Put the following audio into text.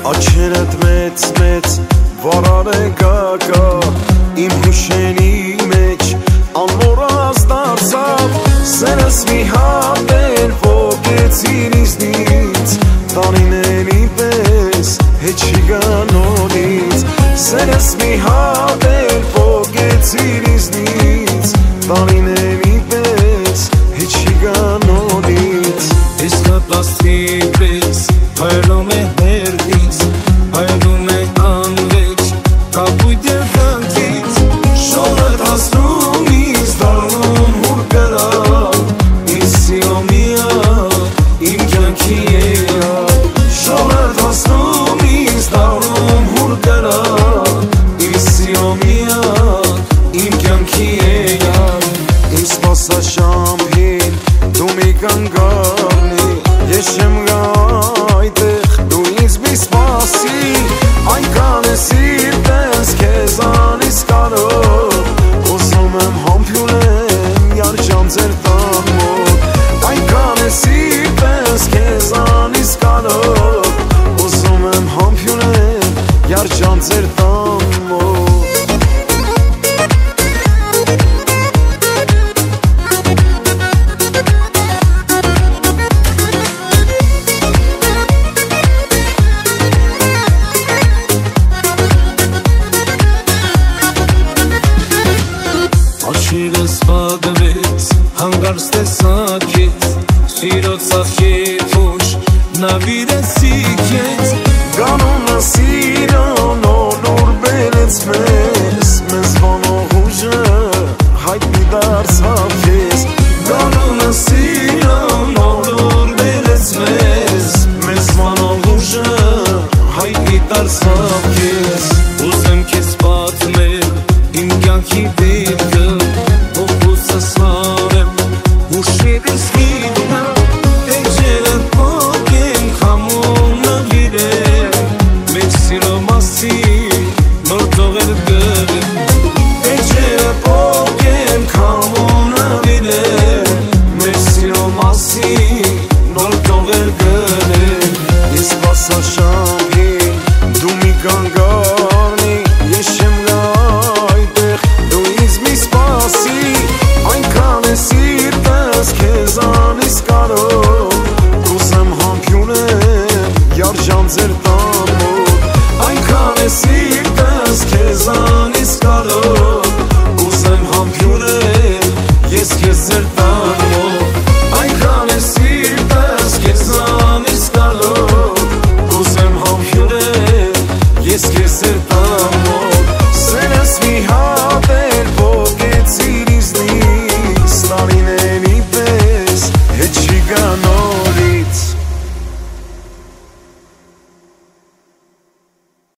Աչերդ մեծ վարար է գակա Իմ հուշերի մեջ անմոռաց դարձավ Սերս մի հատ էր ոգեցիր իզնից Տարիների պես հետ չի գա նորից Սերս մի հատ էր ոգեցիր իզնից Տարիների պես հետ չի գա նորից Ես կպաստի պես հայրում է հերդից Հայրում է անվեջ կապույտ երկանքից Շորդ հասնում ինձ դարնում հուր կրա Ինձ սիոմիա իմ կյանքի երա Շորդ հասնում ինձ դարնում հուր կրա Ինձ սիոմիա իմ կյանքի երա Ինձ սպասա շամհին դու մի կանգարնի Ես չեմ գա այդեղ դու ինձ մի սպասի Այնքան է սիրտ ես քեզանից կարով Ուզում եմ համբյուրեմ յարջամ ձեր տան մոտ Այնքան է սիրտ ես քեզանից կարով Ուզում եմ համբյուրեմ յարջամ ձեր տան մոտ Աչիրս պագվեց, հանգարս տեսակեց Սիրոց աղջի փոշ, նավիրես իքեց Գանունը սիրտ